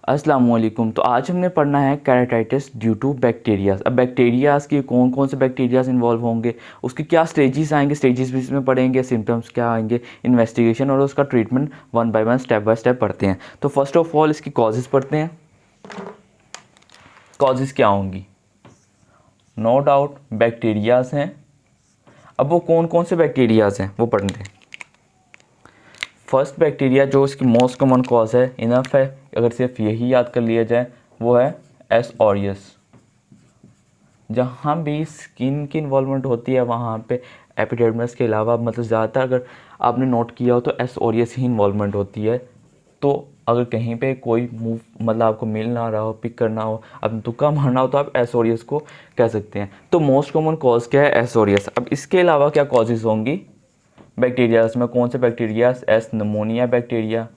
अस्सलाम वालेकुम। तो आज हमने पढ़ना है केराटाइटिस ड्यू टू बैक्टीरियाज। अब बैक्टीरियाज के कौन कौन से बैक्टीरियाज इन्वॉल्व होंगे, उसके क्या स्टेजेस आएंगे, स्टेजेस भी इसमें पढ़ेंगे, सिम्टम्स क्या आएंगे, इन्वेस्टिगेशन और उसका treatment one by one step by step पढ़ते हैं। तो फर्स्ट ऑफ ऑल इसकी कॉजेज़ पढ़ते हैं। कॉजेज़ क्या होंगी? नो डाउट बैक्टीरियाज हैं। अब वो कौन कौन से बैक्टीरियाज हैं वो पढ़ते हैं। फर्स्ट बैक्टीरिया जो इसकी मोस्ट कॉमन कॉज है, इनफ है, अगर सिर्फ यही याद कर लिया जाए, वो है एस ऑरियस। जहाँ भी स्किन की इन्वॉल्वमेंट होती है वहाँ पे एपिडर्मिस के अलावा मतलब ज़्यादातर अगर आपने नोट किया हो तो एस ऑरियस ही इन्वॉल्वमेंट होती है। तो अगर कहीं पे कोई मूव मतलब आपको मिल ना रहा हो, पिक करना हो, अब तुक्का मारना हो, तो आप एस ऑरियस को कह सकते हैं। तो मोस्ट कॉमन कॉज क्या है? S aureus. अब इसके अलावा क्या कॉजेज़ होंगी बैक्टीरियाज में? कौन से bacterias? S pneumonia bacteria.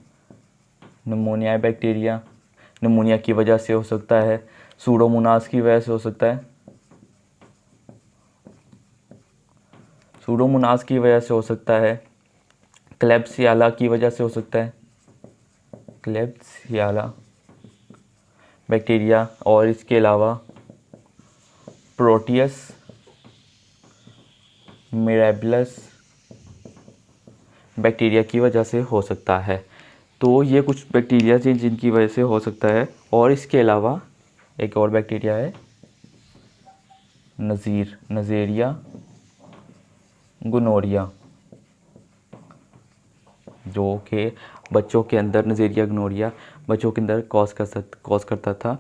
Pneumonia की वजह से हो सकता है, सूडोमोनास की वजह से हो सकता है, सूडोमोनास की वजह से हो सकता है, क्लेब्सियाला की वजह से हो सकता है, क्लेब्सियाला बैक्टीरिया। और इसके अलावा प्रोटियस मिराबिलस बैक्टीरिया की वजह से हो सकता है। तो ये कुछ बैक्टीरिया हैं जिनकी वजह से हो सकता है। और इसके अलावा एक और बैक्टीरिया है नज़ेरिया गोनोरिया, जो कि बच्चों के अंदर नज़ेरिया गोनोरिया बच्चों के अंदर कॉज करता था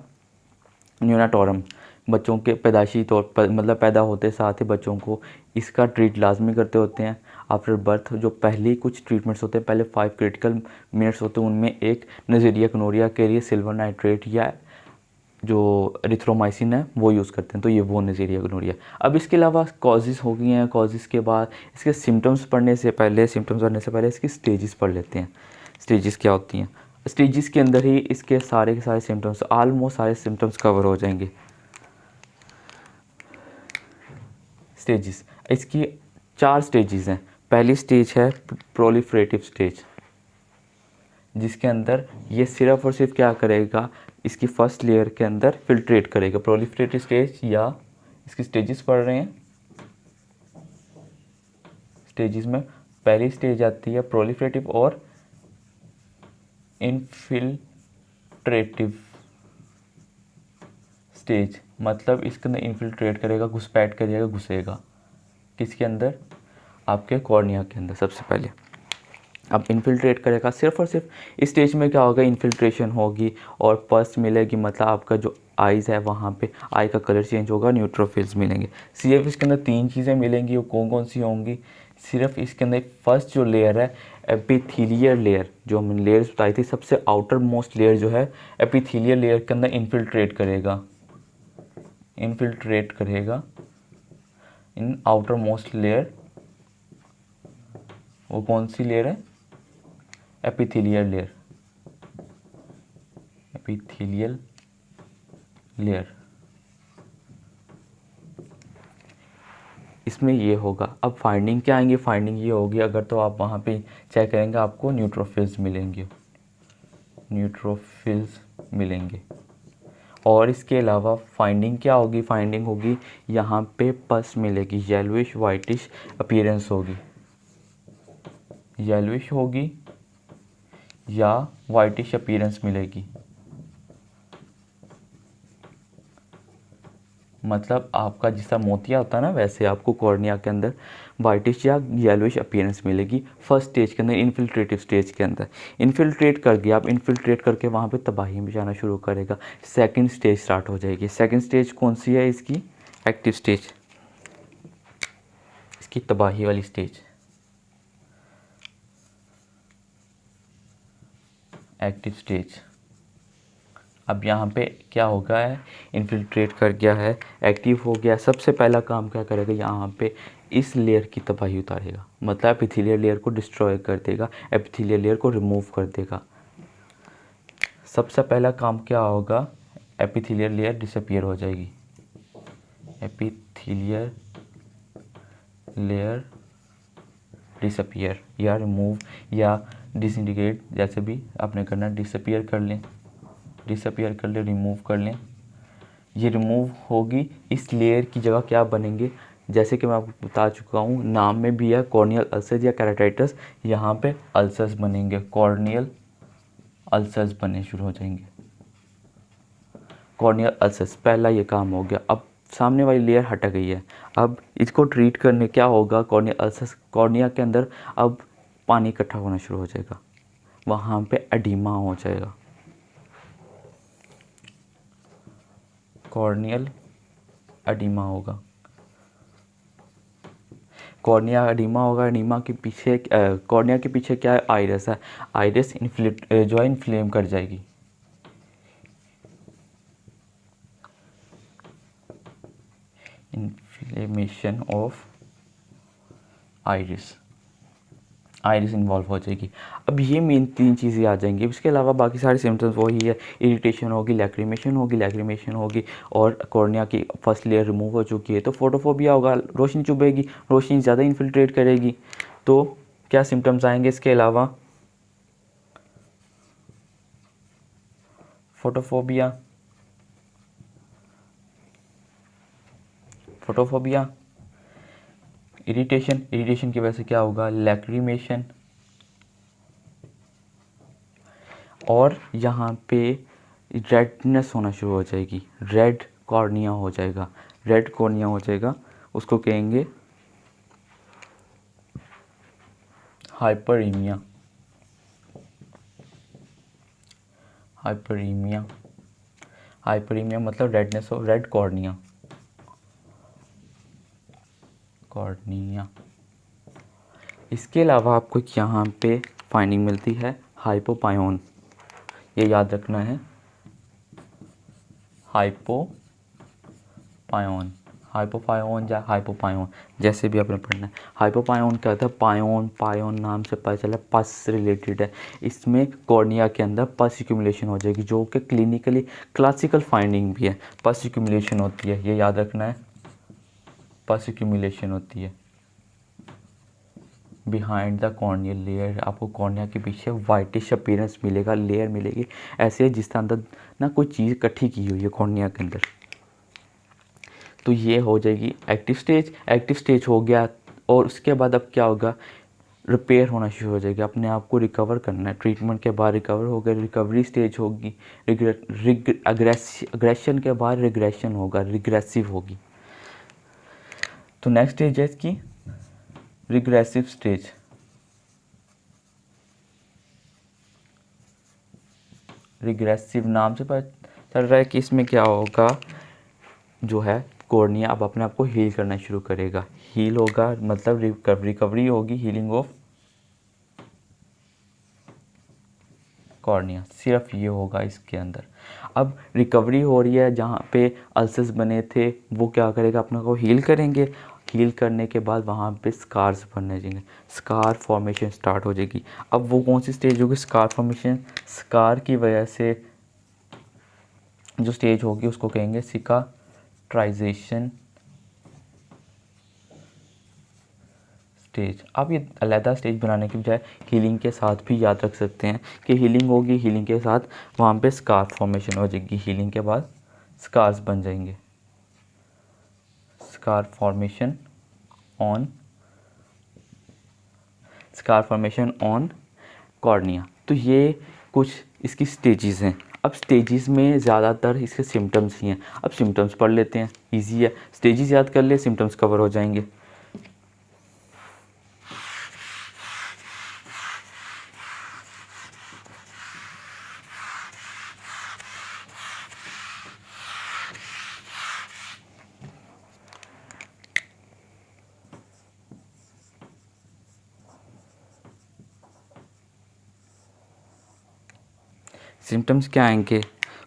न्यूनाटोरम। बच्चों के पैदाइशी तौर पर मतलब पैदा होते साथ ही बच्चों को इसका ट्रीट लाजमी करते होते हैं आफ्टर बर्थ। जो पहले कुछ ट्रीटमेंट्स होते हैं, पहले 5 क्रिटिकल मिनट्स होते हैं, उनमें एक नज़ेरिया गोनोरिया के लिए सिल्वर नाइट्रेट या जो एरिथ्रोमाइसिन है वो यूज़ करते हैं। तो ये वो नज़ेरिया गोनोरिया। अब इसके अलावा कॉजेज़ हो गई हैं। कॉजेज़ के बाद इसके सिम्टम्स पढ़ने से पहले इसकी स्टेजेस पढ़ लेते हैं। स्टेजेस क्या होती हैं? स्टेजेस के अंदर ही इसके सारे के सारे सिम्टम्स, आलमोस्ट सारे सिम्टम्स कवर हो जाएंगे। स्टेजेस, इसकी 4 स्टेजेस हैं। पहली स्टेज है प्रोलिफरेटिव स्टेज, जिसके अंदर ये सिर्फ और सिर्फ क्या करेगा, इसकी फर्स्ट लेयर के अंदर फिल्ट्रेट करेगा। प्रोलिफरेटिव स्टेज या इसकी स्टेजेस पढ़ रहे हैं। स्टेजेस में पहली स्टेज आती है प्रोलिफरेटिव और इनफिल्ट्रेटिव स्टेज। मतलब इसके अंदर इनफिल्ट्रेट करेगा, घुसपैठ करेगा, घुसेगा किसके अंदर? आपके कॉर्निया के अंदर सबसे पहले। अब इन्फिल्ट्रेट करेगा, सिर्फ और सिर्फ इस स्टेज में क्या होगा, इन्फिल्ट्रेशन होगी और पस मिलेगी। मतलब आपका जो आइज़ है वहाँ पे आई का कलर चेंज होगा, न्यूट्रोफिल्स मिलेंगे। सिर्फ इसके अंदर 3 चीज़ें मिलेंगी। वो कौन कौन सी होंगी? सिर्फ इसके अंदर फर्स्ट जो लेयर है एपिथेलियल लेयर, जो हमने लेयर्स बताई थी, सबसे आउटर मोस्ट लेयर जो है एपिथेलियल लेयर के अंदर इन्फिल्ट्रेट करेगा इन आउटर मोस्ट लेयर। वो कौन सी लेयर है? Epithelial layer. इसमें ये होगा। अब फाइंडिंग क्या आएंगी? फाइंडिंग ये होगी, अगर तो आप वहाँ पे चेक करेंगे आपको न्यूट्रोफिल्स मिलेंगे। और इसके अलावा फाइंडिंग क्या होगी? फाइंडिंग होगी यहाँ पे पस मिलेगी, येलोइश वाइटिश अपीयरेंस होगी, येलोइश होगी या वाइटिश अपीयरेंस मिलेगी। मतलब आपका जैसा मोतिया होता है ना, वैसे आपको कॉर्निया के अंदर वाइटिश या येलोइश अपीयरेंस मिलेगी फर्स्ट स्टेज के अंदर, इन्फिल्ट्रेटिव स्टेज के अंदर। इन्फिल्ट्रेट कर गया, आप इन्फिल्ट्रेट करके वहाँ पे तबाही में जाना शुरू करेगा। सेकंड स्टेज स्टार्ट हो जाएगी। सेकंड स्टेज कौन सी है? इसकी एक्टिव स्टेज, इसकी तबाही वाली स्टेज, एक्टिव स्टेज। अब यहाँ पे क्या होगा है, इन्फिल्ट्रेट कर गया है, एक्टिव हो गया। सबसे पहला काम क्या करेगा, यहाँ पे इस लेयर की तबाही उतारेगा, मतलब एपिथेलियल लेयर को डिस्ट्रॉय कर देगा, एपिथेलियल लेयर को रिमूव कर देगा। सबसे पहला काम क्या होगा, एपिथेलियल लेयर डिसअपीयर हो जाएगी। एपिथेलियल लेयर डिसअपीयर या रिमूव या डिसइंटीग्रेट, जैसे भी आपने करना, डिसअपीयर कर लें। डिसअपियर कर लें, रिमूव कर लें। ये रिमूव होगी, इस लेयर की जगह क्या बनेंगे, जैसे कि मैं आपको बता चुका हूँ, नाम में भी है कॉर्नियल अल्सर या केराटाइटिस, यहाँ पे अल्सर्स बनेंगे, कॉर्नियल अल्सर्स बनने शुरू हो जाएंगे। कॉर्नियल अल्सर्स, पहला ये काम हो गया। अब सामने वाली लेयर हट गई है, अब इसको ट्रीट करने क्या होगा, कॉर्नियल अल्सर्स, कॉर्निया के अंदर अब पानी इकट्ठा होना शुरू हो जाएगा, वहाँ पे एडिमा हो जाएगा, कॉर्नियल एडिमा होगा, कॉर्निया एडिमा होगा। एडिमा के पीछे कॉर्निया के पीछे क्या है, आइरिस है, आइरिस जो है इन्फ्लेम कर जाएगी, inflammation of iris, iris involve हो जाएगी। अब ये मेन 3 चीज़ें आ जाएंगी, इसके अलावा बाकी सारे सिम्टम्स वही है, इरिटेशन होगी, लैक्रिमेशन होगी और कॉर्निया की फर्स्ट लेयर रिमूव हो चुकी है, तो फोटोफोबिया होगा, रोशनी चुभेगी, रोशनी ज़्यादा इन्फिल्ट्रेट करेगी। तो क्या सिम्टम्स आएंगे इसके अलावा, फोटोफोबिया, इरिटेशन की वजह से क्या होगा, लैक्रिमेशन, और यहाँ पे रेडनेस होना शुरू हो जाएगी, रेड कॉर्निया हो जाएगा, उसको कहेंगे हाइपरीमिया, मतलब रेडनेस हो, रेड कॉर्निया, इसके अलावा आपको यहाँ पे फाइंडिंग मिलती है हाइपोपायोन, ये याद रखना है, हाइपोपायोन या हाइपोपायोन, जैसे भी आपने पढ़ना है। हाइपोपायोन क्या होता है, पायोन नाम से पता चला पस से रिलेटेड है, इसमें कॉर्निया के अंदर पस एक्यूमुलेशन हो जाएगी, जो कि क्लासिकल फाइंडिंग भी है, पस एक्यूमुलेशन होती है, ये याद रखना है, पस एक्यूमुलेशन होती है बिहाइंड द कॉर्नियल लेयर, आपको कॉर्निया के पीछे वाइटिश अपीयरेंस मिलेगा, लेयर मिलेगी ऐसे जिसके अंदर ना कोई चीज़ इकट्ठी की हुई है कॉर्निया के अंदर। तो ये हो जाएगी एक्टिव स्टेज हो गया, और उसके बाद अब क्या होगा, रिपेयर होना शुरू हो जाएगा, अपने आप को रिकवर करना है, ट्रीटमेंट के बाद रिकवर हो गया, रिकवरी स्टेज होगी, अग्रेशन के बाद रिग्रेशन होगा, रिग्रेसिव होगी। तो नेक्स्ट स्टेज है इसकी रिग्रेसिव स्टेज, रिग्रेसिव नाम से पता चल रहा है कि इसमें क्या होगा, जो है कॉर्निया अब अपने आप को हील करना शुरू करेगा, हील होगा मतलब रिकवरी होगी, हीलिंग ऑफ कॉर्निया, सिर्फ ये होगा इसके अंदर। अब रिकवरी हो रही है, जहाँ पे अल्सर्स बने थे वो क्या करेगा, अपने को हील करेंगे, हील करने के बाद वहाँ पे स्कार्स बनने जाएंगे, स्कार फॉर्मेशन स्टार्ट हो जाएगी। अब वो कौन सी स्टेज होगी, स्कार फॉर्मेशन, स्कार की वजह से जो स्टेज होगी उसको कहेंगे सिकाट्राइजेशन स्टेज। आप ये अलहदा स्टेज बनाने की बजाय हीलिंग के साथ भी याद रख सकते हैं कि हीलिंग होगी, हीलिंग के साथ वहाँ पे स्कार फॉर्मेशन हो जाएगी, हीलिंग के बाद स्कार्स बन जाएंगे, स्कार फॉर्मेशन ऑन कॉर्निया। तो ये कुछ इसकी स्टेजेस हैं। अब स्टेजेस में ज़्यादातर इसके सिम्टम्स ही हैं, अब सिम्टम्स पढ़ लेते हैं, इजी है, स्टेजेस याद कर ले, सिम्टम्स कवर हो जाएंगे। सिम्टम्स क्या आएंगे,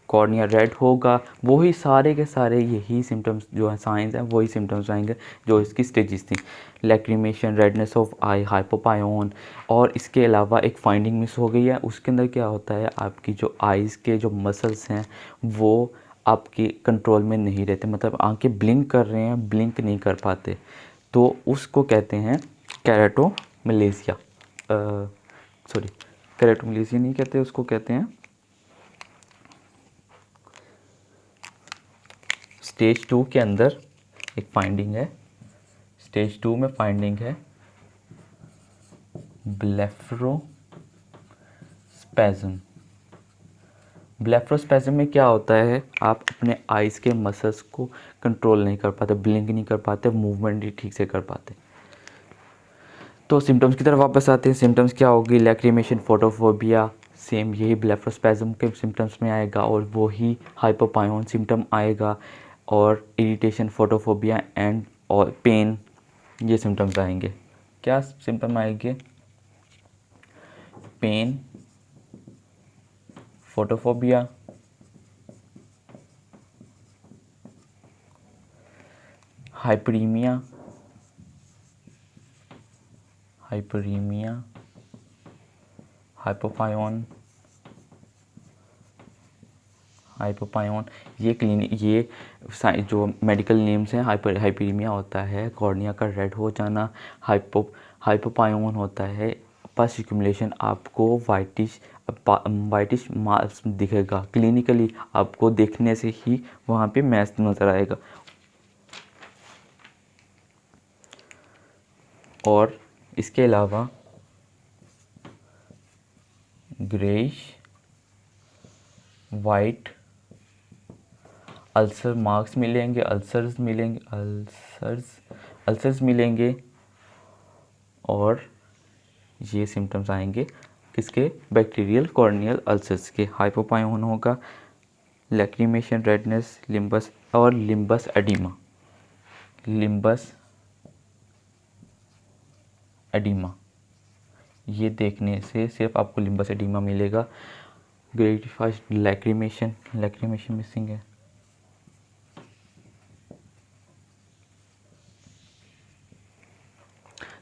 कॉर्निया रेड होगा, वही सारे के सारे यही सिम्टम्स जो हैं, साइंस हैं, वही सिम्टम्स आएंगे जो इसकी स्टेजेस थी, लैक्रिमेशन, रेडनेस ऑफ आई, हाइपोपायोन। और इसके अलावा एक फाइंडिंग मिस हो गई है, उसके अंदर क्या होता है, आपकी जो आइज़ के जो मसल्स हैं वो आपके कंट्रोल में नहीं रहते, मतलब आंखें ब्लिंक कर रहे हैं, ब्लिंक नहीं कर पाते, तो उसको कहते हैं कैरेटोमलेशिया, कैरेटोमलेशिया नहीं कहते, उसको कहते हैं स्टेज 2 के अंदर एक फाइंडिंग है, स्टेज 2 में फाइंडिंग है ब्लेफरोस्पैज्म। ब्लेफरोस्पैज्म में क्या होता है, आप अपने आइज़ के मसल्स को कंट्रोल नहीं कर पाते, ब्लिंक नहीं कर पाते, मूवमेंट नहीं ठीक से कर पाते। तो सिम्टम्स की तरफ वापस आते हैं। सिम्टम्स क्या होगी, लैक्रिमेशन, फोटोफोबिया, सेम यही ब्लेफरोस्पैज्म के सिम्टम्स में आएगा, और वही हाइपोपायोन सिम्टम आएगा, और इरिटेशन, फोटोफोबिया एंड और पेन, ये सिम्टम्स आएंगे। क्या सिम्टम आएंगे, पेन, फोटोफोबिया, हाइपरीमिया, हाइपोपायोन, ये जो मेडिकल नेम्स हैं। हाइपरीमिया होता है कॉर्निया का रेड हो जाना, हाइपोपायोन होता है पस एक्यूमुलेशन, आपको वाइटिश मास दिखेगा, क्लिनिकली आपको देखने से ही वहाँ पे मैस नज़र आएगा। और इसके अलावा ग्रेइश वाइट अल्सर मार्क्स मिलेंगे, अल्सर्स मिलेंगे, और ये सिम्टम्स आएंगे किसके, बैक्टीरियल कॉर्नियल अल्सर्स के। हाइपोपायोन होगा, लैक्रिमेशन, रेडनेस, लिम्बस और लिम्बस एडिमा, ये देखने से सिर्फ आपको लिम्बस एडिमा मिलेगा। ग्रेड 5 लैक्रिमेशन मिसिंग है।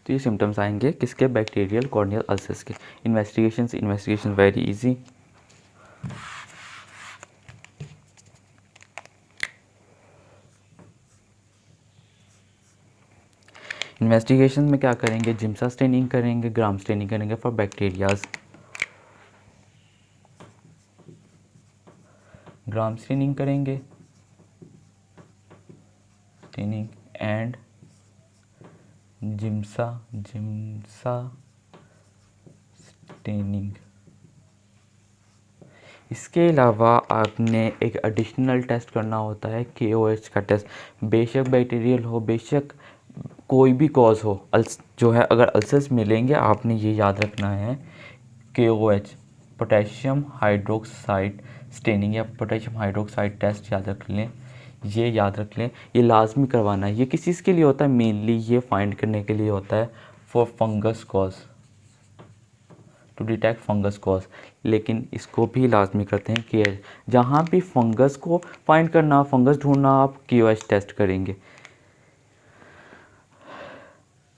तो ये सिम्टम्स आएंगे किसके, बैक्टीरियल कॉर्नियल अल्सर्स के। Investigation very easy. इन्वेस्टिगेशन में क्या करेंगे, जिम्सा स्टेनिंग करेंगे, ग्राम स्टेनिंग करेंगे फॉर बैक्टीरियाज। ग्राम स्टेनिंग करेंगे, स्टेनिंग एंड जिम्सा स्टेनिंग। इसके अलावा आपने एक एडिशनल टेस्ट करना होता है KOH का टेस्ट। बेशक बैक्टीरियल हो, बेशक कोई भी कॉज हो, जो है अगर अल्सर्स मिलेंगे आपने ये याद रखना है, KOH पोटेशियम हाइड्रोक्साइड स्टेनिंग या पोटेशियम हाइड्रोक्साइड टेस्ट याद रख लें, ये लाजमी करवाना है। ये किस चीज़ के लिए होता है, मेनली ये फाइंड करने के लिए होता है for fungus cause, to detect fungus cause. लेकिन इसको भी लाजमी करते हैं कि जहाँ भी फंगस को फाइंड करना, फंगस ढूंढना, आप KOH टेस्ट करेंगे।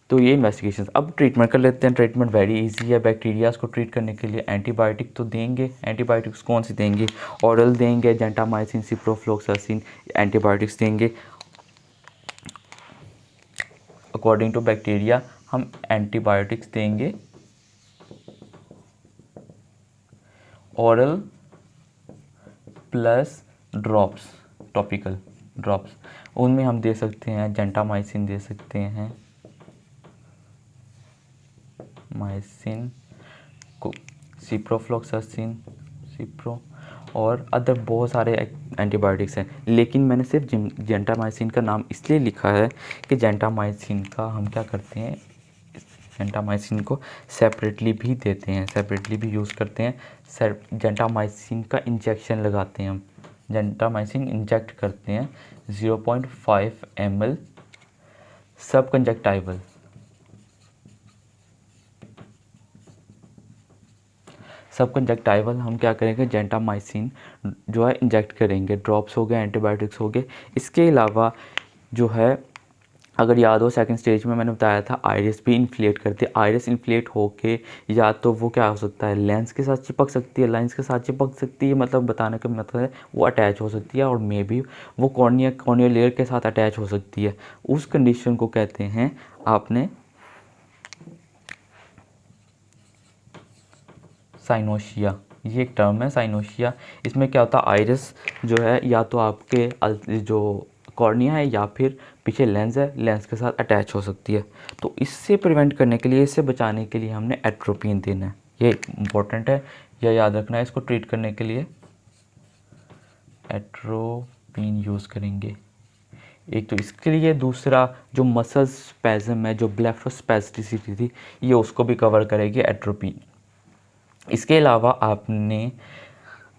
तो ये इन्वेस्टिगेशन। अब ट्रीटमेंट कर लेते हैं। ट्रीटमेंट वेरी इजी है। बैक्टीरियाज को ट्रीट करने के लिए एंटीबायोटिक तो देंगे। एंटीबायोटिक्स कौन सी देंगे, ओरल देंगे, जेंटामाइसिन, सिप्रोफ्लोक्सासिन एंटीबायोटिक्स देंगे। अकॉर्डिंग टू बैक्टीरिया हम एंटीबायोटिक्स देंगे oral plus drops, topical drops. उनमें हम दे सकते हैं जेंटामाइसिन दे सकते हैं, माइसिन को, सिप्रोफ्लोक्सासिन, और अदर बहुत सारे एंटीबायोटिक्स हैं। लेकिन मैंने सिर्फ जेंटामाइसिन का नाम इसलिए लिखा है कि जेंटामाइसिन का हम क्या करते हैं, जेंटामाइसिन को सेपरेटली भी देते हैं, सेपरेटली भी यूज़ करते हैं। जेंटामाइसिन का इंजेक्शन लगाते हैं हम, जेंटामाइसिन इंजेक्ट करते हैं 0.5 ml सब कंजक्टाइवल। सब कंजक्टाइवल हम क्या करेंगे, जेंटामाइसिन जो है इंजेक्ट करेंगे। ड्रॉप्स हो गए, एंटीबायोटिक्स हो गए। इसके अलावा जो है, अगर याद हो सेकंड स्टेज में मैंने बताया था आइरिस भी इन्फ्लेट करते हैं। आइरिस इन्फ्लेट होके या तो वो क्या हो सकता है, लेंस के साथ चिपक सकती है, लाइंस के साथ चिपक सकती है, मतलब बताने का मतलब है वो अटैच हो सकती है, और मे बी वो कॉर्नियल लेयर के साथ अटैच हो सकती है। उस कंडीशन को कहते हैं आपने साइनोशिया। ये एक टर्म है साइनोशिया। इसमें क्या होता है, आइरिस जो है या तो आपके जो कॉर्निया है या फिर पीछे लेंस है, लेंस के साथ अटैच हो सकती है। तो इससे प्रिवेंट करने के लिए, इससे बचाने के लिए हमने एट्रोपिन देना है। ये इम्पोर्टेंट है, यह याद रखना है। इसको ट्रीट करने के लिए एट्रोपिन यूज़ करेंगे एक तो इसके लिए, दूसरा जो मसल स्पैज़म है, जो ब्लेफरोस्पैस्टिसिटी थी, ये उसको भी कवर करेगी एट्रोपिन। इसके अलावा आपने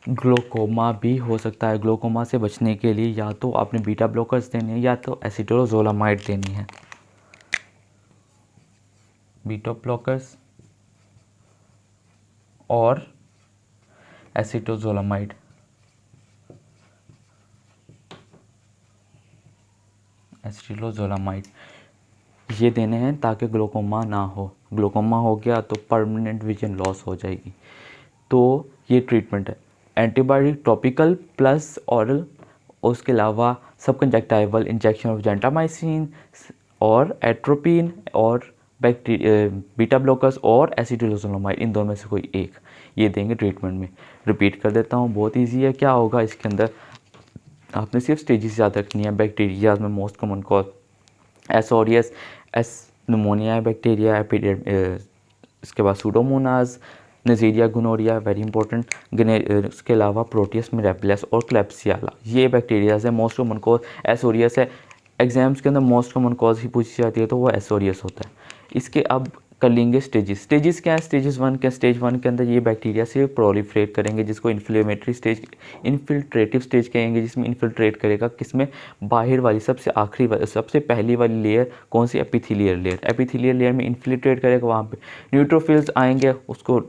ग्लोकोमा भी हो सकता है। ग्लोकोमा से बचने के लिए या तो आपने बीटा ब्लॉकर्स देने हैं या तो एसिटोजोलामाइड देनी है। बीटा ब्लॉकर्स और एसिटोजोलामाइड, एसिटोजोलामाइड ये देने हैं ताकि ग्लोकोमा ना हो। ग्लोकोमा हो गया तो परमानेंट विजन लॉस हो जाएगी। तो ये ट्रीटमेंट है, एंटीबायोटिक टॉपिकल प्लस ऑरल। उसके अलावा सब कंजक्टाइवल इंजेक्शन ऑफ जेंटामाइसिन और एट्रोपिन और बीटा ब्लॉकर्स और एसिटिलोजोलामाइड, इन दोनों में से कोई एक ये देंगे ट्रीटमेंट में। रिपीट कर देता हूँ, बहुत इजी है। क्या होगा इसके अंदर, आपने सिर्फ स्टेजेस याद रखनी है। बैक्टीरिया में most common cause S aureus, S pneumonia bacteria, इसके बाद सूडोमोनास, नज़ीरिया गोनोरिया वेरी इंपॉर्टेंट। इसके अलावा प्रोटियस मिराबिलिस और क्लेप्सियाला, ये बैक्टीरियाज है। Most common cause S aureus है। एग्जाम्स के अंदर मोस्ट कॉमन कॉज ही पूछी जाती है तो वो एस ऑरियस होता है। इसके अब कर लेंगे स्टेजेस क्या है। स्टेज 1 के अंदर ये बैक्टीरिया से प्रोलिफरेट करेंगे, जिसको इन्फ्लेमेटरी स्टेज, इन्फिल्ट्रेटिव स्टेज कहेंगे, जिसमें इन्फिल्ट्रेट करेगा किसमें, बाहर वाली सबसे आखिरी वाली, सबसे पहली वाली लेयर कौन सी, एपिथेलियल लेयर। एपिथेलियल लेयर में इन्फिल्ट्रेट करेगा, वहाँ पे न्यूट्रोफिल्स आएंगे उसको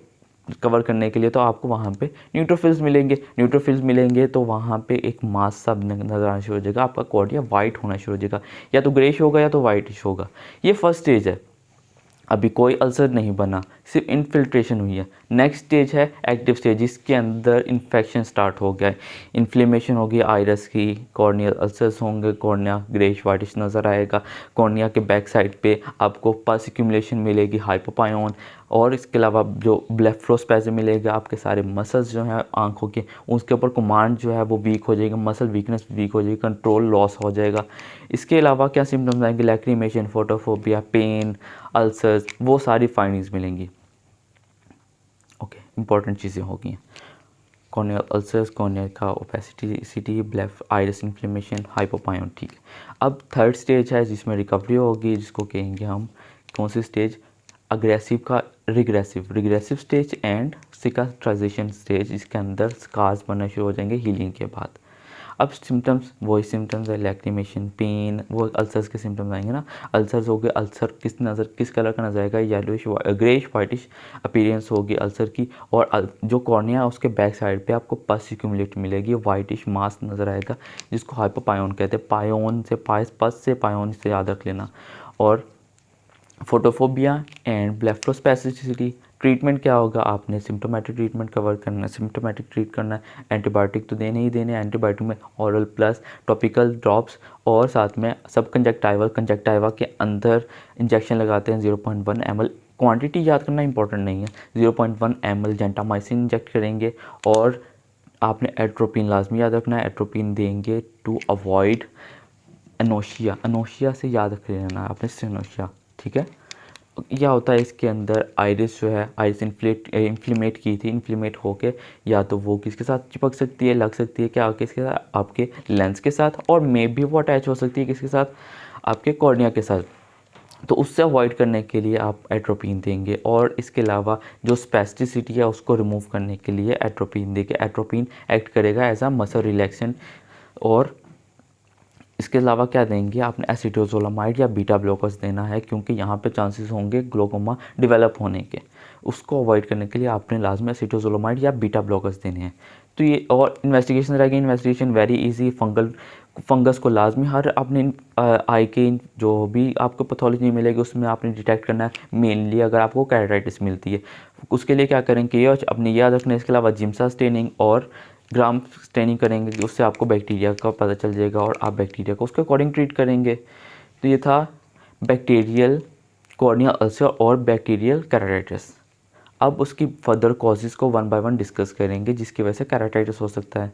कवर करने के लिए, तो आपको वहाँ पे न्यूट्रोफिल्स मिलेंगे तो वहाँ पे एक मास सा नज़र आना शुरू हो जाएगा। आपका कॉर्निया वाइट होना शुरू हो जाएगा, या तो ग्रेश होगा या तो वाइटिश होगा। ये फर्स्ट स्टेज है, अभी कोई अल्सर नहीं बना, सिर्फ इन्फिल्ट्रेशन हुई है। नेक्स्ट स्टेज है एक्टिव स्टेज, जिसके अंदर इन्फेक्शन स्टार्ट हो गया है, इन्फ्लेमेशन होगी आइरस की, कॉर्नियल अल्सर्स होंगे, कॉर्निया ग्रेश वाइटिश नज़र आएगा। कॉर्निया के बैक साइड पे आपको पस एक्यूमुलेशन मिलेगी, हाइपोपायोन, और इसके अलावा जो ब्लेफरोस्पैज़म मिलेगा, आपके सारे मसल्स जो हैं आँखों के, उसके ऊपर कमांड जो है वो वीक हो जाएगा, मसल वीकनेस वीक हो जाएगी, कंट्रोल लॉस हो जाएगा। इसके अलावा क्या सिम्टम्स आएंगे, लैक्रीमेशन, फोटोफोबिया, पेन, अल्सर्स, वो सारी फाइंडिंग्स मिलेंगी। ओके, इंपॉर्टेंट चीज़ें होगी। कॉर्नियल अल्सर्स, कॉर्निया का ओपेसिटी, ब्लेफ, आइरिस इन्फ्लेमेशन, हाइपोपायोन। ठीक है, अब थर्ड स्टेज है जिसमें रिकवरी होगी, जिसको कहेंगे हम कौन सी स्टेज, अग्रेसिव का रिग्रेसिव स्टेज एंड सिकाट्राइजेशन स्टेज। इसके अंदर स्कार्स बनना शुरू हो जाएंगे हीलिंग के बाद। अब सिम्टम्स वही सिम्टम्स है, लैक्रीमेशन, पेन, वो अल्सर्स के सिम्टम्स आएंगे ना। अल्सर्स हो गए, अल्सर किस कलर का नजर आएगा, येलोइश ग्रेश वाइटिश अपीयरेंस होगी अल्सर की। और जो कॉर्निया है उसके बैक साइड पे आपको पस एक्यूमुलेट मिलेगी, वाइटिश मास नज़र आएगा, जिसको हाइपोपायोन कहते हैं। पायोन से पस से पायोन से याद रख लेना। और फोटोफोबिया एंड ब्लेफरोस्पैस्टिसिटी, ट्रीटमेंट क्या होगा, आपने सिम्टोमेटिक ट्रीटमेंट कवर करना है, सिम्टोमेटिक ट्रीट करना है। एंटीबायोटिक तो देने ही देने, एंटीबायोटिक में ऑरल प्लस टॉपिकल ड्रॉप्स, और साथ में सब कंजक्टाइवा के अंदर इंजेक्शन लगाते हैं 0.1 ml। क्वांटिटी याद करना इंपॉर्टेंट नहीं है, 0.1 ml जेंटामाइसिन इंजेक्ट करेंगे। और आपने एट्रोपिन लाजमी याद रखना है, एट्रोपिन देंगे टू अवॉइड अनोशिया से याद रख लेना है आपने, सिनोशिया। ठीक है, यह होता है इसके अंदर आइरिस जो है, आइरिस इन्फ्लेमेट की थी, इन्फ्लेमेट होके या तो वो किसके साथ चिपक सकती है, लग सकती है, क्या किसके साथ, आपके लेंस के साथ, और मे भी वो अटैच हो सकती है किसके साथ, आपके कॉर्निया के साथ। तो उससे अवॉइड करने के लिए आप एट्रोपिन देंगे। और इसके अलावा जो स्पेस्टिसिटी है उसको रिमूव करने के लिए एट्रोपिन देंगे। एट्रोपिन एक्ट करेगा एज अ मसल रिलैक्सेंट। और इसके अलावा क्या देंगे, आपने एसिटोजोलामाइड या बीटा ब्लॉकर्स देना है, क्योंकि यहाँ पे चांसेस होंगे ग्लोकोमा डेवलप होने के। उसको अवॉइड करने के लिए आपने लाजमी एसिटोजोलामाइड या बीटा ब्लॉकर्स देने हैं। तो ये और इन्वेस्टिगेशन रहेगी, इन्वेस्टिगेशन वेरी इजी। फंगस को लाजमी हर अपने आई के जो भी आपको पैथोलॉजी मिलेगी उसमें आपने डिटेक्ट करना है। मेनली अगर आपको कैराटाइटिस मिलती है उसके लिए क्या करेंगे, अपने याद रखना। इसके अलावा जिम्सा स्टेनिंग और ग्राम स्टेनिंग करेंगे, उससे आपको बैक्टीरिया का पता चल जाएगा और आप बैक्टीरिया को उसके अकॉर्डिंग ट्रीट करेंगे। तो ये था बैक्टीरियल कॉर्नियल अल्सर और बैक्टीरियल कैराटाइटिस। अब उसकी फर्दर कॉजेज़ को 1 बाय 1 डिस्कस करेंगे जिसकी वजह से कैराटाइटिस हो सकता है।